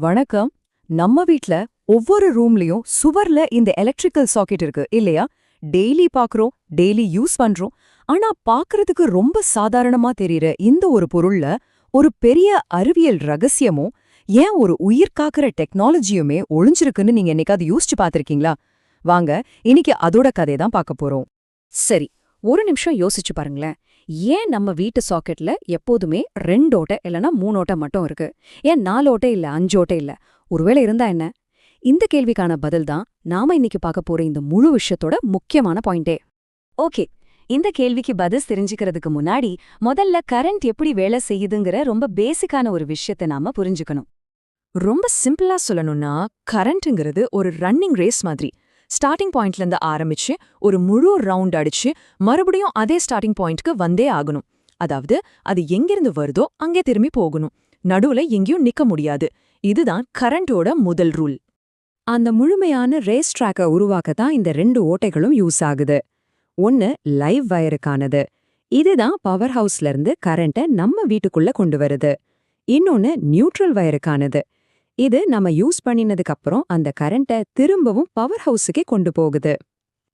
வணக்கம். நம்ம வீட்ல ஒவ்வொரு ரூம்லயும் சுவர்ல இந்த எலக்ட்ரிக்கல் சாக்கெட் இருக்கு இல்லையா? டெய்லி பாக்குறோம், டெய்லி யூஸ் பண்றோம். ஆனா பாக்குறதுக்கு ரொம்ப சாதாரணமா தெரியற இந்த ஒரு பொருள்ல ஒரு பெரிய அறிவியல் ரகசியமும் ஏன் ஒரு உயிர் காக்கிற டெக்னாலஜியுமே ஒளிஞ்சிருக்குன்னு நீங்க என்னைக்காவது யோசிச்சு பார்த்திருக்கீங்களா? வாங்க, இன்னைக்கு அதோட கதையை தான் பார்க்க போறோம். சரி, ஒரு நிமிஷம் யோசிச்சு பாருங்களேன். ஏன் நம்ம வீட்டு சாக்கெட்ல எப்போதுமே 2 ஓட்டை இல்லனா 3 ஓட்டை மட்டும் இருக்கு? ஏன் 4 ஓட்டை இல்ல 5 ஓட்டை இல்ல? ஒருவேளை இருந்தா என்ன? இந்த கேள்விக்கான பதில் தான் நாம இன்னைக்கு பார்க்க போற இந்த முழு விஷயத்தோட முக்கியமான பாயிண்டே. ஓகே, இந்த கேள்விக்கு பதில் தெரிஞ்சுக்கிறதுக்கு முன்னாடி முதல்ல கரண்ட் எப்படி வேலை செய்யுதுங்கிற ரொம்ப பேசிக்கான ஒரு விஷயத்தை நாம புரிஞ்சுக்கணும். ரொம்ப சிம்பிளா சொல்லணும்னா, கரண்ட்ங்கிறது ஒரு ரன்னிங் ரேஸ் மாதிரி. ஸ்டார்டிங் பாயிண்ட்ல இருந்து ஆரம்பிச்சு ஒரு முழு ரவுண்ட் அடிச்சு மறுபடியும் அதே ஸ்டார்டிங் பாயிண்ட்க்கு வந்தே ஆகணும். அதாவது அது எங்கிருந்து வருதோ அங்கே திரும்பி போகணும். நடுவுல எங்கேயும் நிக்க முடியாது. இதுதான் கரண்டோட முதல் ரூல். அந்த முழுமையான ரேஸ் ட்ராக்கை உருவாக்கத்தான் இந்த 2 ஓட்டைகளும் யூஸ் ஆகுது. ஒன்னு லைவ் வயருக்கானது. இதுதான் பவர் ஹவுஸ்ல இருந்து கரண்ட்டை நம்ம வீட்டுக்குள்ள கொண்டு வருது. இன்னொன்னு நியூட்ரல் வயருக்கானது. இது நம்ம யூஸ் பண்ணினதுக்கு அப்புறம் அந்த கரண்ட்டை திரும்பவும் பவர் ஹவுஸுக்கே கொண்டு போகுது.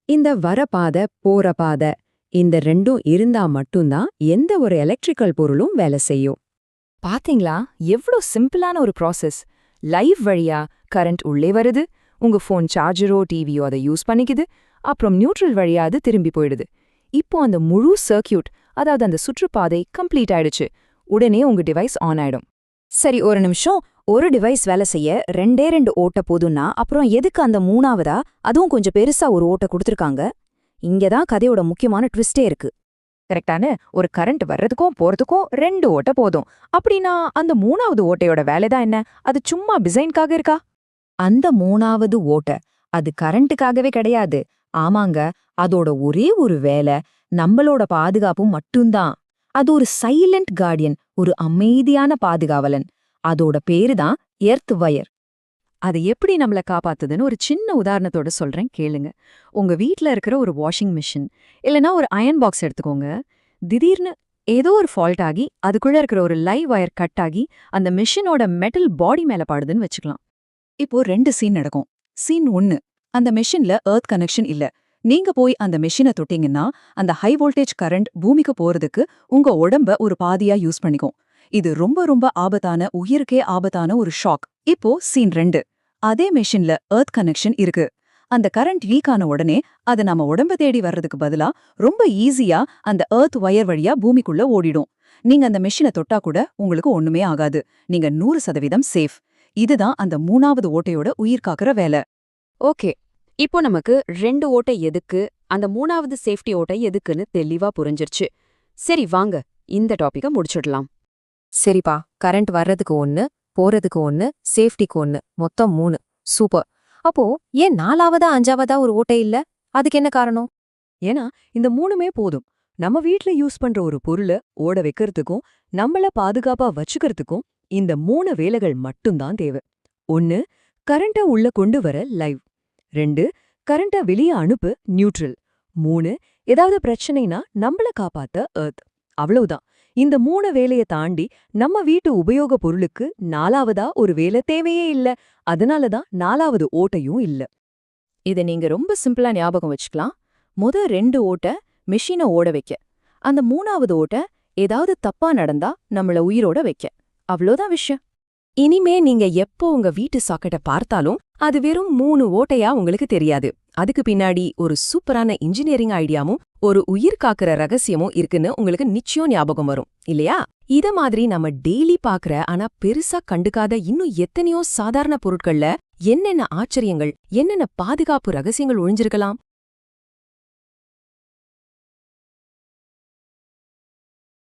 இந்த வர பாதை போற பாதை இந்த 2ம் இருந்தா மட்டும்தான் எந்த ஒரு எலக்ட்ரிக்கல் பொருளும் வேலை செய்யும். பாத்தீங்களா, எவ்ளோ சிம்பிளான ஒரு ப்ராசஸ். லைவ் வழியா கரண்ட் உள்ளே வருது, உங்க ஃபோன் சார்ஜரோ டிவியோ அதை யூஸ் பண்ணிக்குது, அப்புறம் நியூட்ரல் வழியா அது திரும்பி போயிடுது. இப்போ அந்த முழு சர்க்கியூட், அதாவது அந்த சுற்றுப்பாதை கம்ப்ளீட் ஆயிடுச்சு. உடனே உங்க டிவைஸ் ஆன் ஆயிடும். சரி, ஒரு நிமிஷம். ஒரு டிவைஸ் வேலை செய்ய 2 ஓட்டை போதும்னா அப்புறம் எதுக்கு அந்த 3ஆவதா, அதுவும் கொஞ்சம் பெருசா ஒரு ஓட்டை கொடுத்துருக்காங்க? இங்கதான் கதையோட முக்கியமான ட்விஸ்டே இருக்கு. கரெக்டான ஒரு கரண்ட் வர்றதுக்கும் போறதுக்கும் 2 ஓட்டை போதும். அப்படின்னா அந்த 3ஆவது ஓட்டையோட வேலைதான் என்ன? அது சும்மா டிசைன்காக இருக்கா? அந்த 3ஆவது ஓட்டை அது கரண்ட்டுக்காகவே கிடையாது. ஆமாங்க, அதோட ஒரே ஒரு வேலை நம்மளோட பாதுகாப்பு மட்டும்தான். அது ஒரு சைலண்ட் கார்டியன், ஒரு அமைதியான பாதுகாவலன். அதோட பேரு தான் எர்த் வயர். அது எப்படி நம்மள காப்பாத்துதுன்னு ஒரு சின்ன உதாரணத்தோட சொல்றேன், கேளுங்க. உங்க வீட்ல இருக்கிற ஒரு வாஷிங் மிஷின் இல்லனா ஒரு அயர்ன் பாக்ஸ் எடுத்துக்கோங்க. திடீர்னு ஏதோ ஒரு ஃபால்ட் ஆகி அதுக்குள்ள இருக்கிற ஒரு லைவ் வயர் கட் ஆகி அந்த மிஷினோட மெட்டல் பாடி மேல பாடுதுன்னு வச்சுக்கலாம். இப்போ 2 சீன் நடக்கும். சீன் 1, அந்த மெஷின்ல எர்த் கனெக்ஷன் இல்ல. நீங்க போய் அந்த மெஷினை தொட்டீங்கன்னா அந்த ஹை வோல்டேஜ் கரண்ட் பூமிக்கு போறதுக்கு உங்க உடம்ப ஒரு பாதியா யூஸ் பண்ணிக்கும். இது ரொம்ப ரொம்ப ஆபத்தான, உயிருக்கே ஆபத்தான ஒரு ஷாக். இப்போ சீன் 2, அதே மெஷின்ல எர்த் கனெக்ஷன் இருக்கு. அந்த கரண்ட் லீக் ஆன உடனே அது நம்ம உடம்ப தேடி வர்றதுக்கு பதிலா ரொம்ப ஈஸியா அந்த எர்த் வயர் வழியா பூமிக்குள்ள ஓடிடும். நீங்க அந்த மெஷினை தொட்டா கூட உங்களுக்கு ஒண்ணுமே ஆகாது. நீங்க 100% சேஃப். இதுதான் அந்த 3ஆவது ஓட்டையோட உயிர் காக்கிற வேலை. ஓகே, இப்போ நமக்கு 2 ஓட்டை எதுக்கு, அந்த 3ஆவது சேஃப்டி ஓட்டை எதுக்குன்னு தெளிவா புரிஞ்சிருச்சு. சரி, வாங்க இந்த டாபிக்க முடிச்சிடலாம். சரிப்பா, கரண்ட் வர்றதுக்கு 1, போறதுக்கு 1, சேஃப்டிக்கு 1, மொத்தம் 3. சூப்பர். அப்போ ஏன் 4ஆவதா 5ஆவதா ஒரு ஓட்டை இல்ல? அதுக்கு என்ன காரணம்? ஏன்னா இந்த 3மே போதும். நம்ம வீட்ல யூஸ் பண்ற ஒரு பொருளை ஓட வைக்கிறதுக்கும் நம்மள பாதுகாப்பா வச்சுக்கிறதுக்கும் இந்த 3 வேலைகள் மட்டும்தான் தேவை. 1, கரண்ட்டை உள்ள கொண்டு வர லைவ். 2, கரண்ட்டை வெளியே அனுப்பு நியூட்ரல். 3, ஏதாவது பிரச்சனைனா நம்மள காப்பாத்த எர்த். அவ்வளவுதான். இந்த 3 வேலையை தாண்டி நம்ம வீட்டு உபயோக பொருளுக்கு 4ஆவதா ஒரு வேலை தேவையே இல்ல. அதனாலதான் 4ஆவது ஓட்டையும் இல்ல. இதை நீங்க ரொம்ப சிம்பிளா ஞாபகம் வச்சுக்கலாம். 2 ஓட்டை மெஷினை ஓட வைக்க, அந்த 3ஆவது ஓட்டை ஏதாவது தப்பா நடந்தா நம்மள உயிரோட வைக்க. அவ்வளோதான் விஷயம். இனிமே நீங்க எப்போ உங்க வீட்டு சாக்கெட்டை பார்த்தாலும் அது வெறும் 3 ஓட்டையா உங்களுக்கு தெரியாது. அதுக்கு பின்னாடி ஒரு சூப்பரான இன்ஜினியரிங் ஐடியாவும் ஒரு உயிர் காக்கிற ரகசியமும் இருக்குன்னு உங்களுக்கு நிச்சயம் ஞாபகம் வரும் இல்லையா? இத மாதிரி நம்ம டெய்லி பாக்குற ஆனா பெருசா கண்டுக்காத இன்னும் எத்தனையோ சாதாரண பொருட்கள்ல என்னென்ன ஆச்சரியங்கள், என்னென்ன பாதுகாப்பு ரகசியங்கள் ஒழிஞ்சிருக்கலாம்?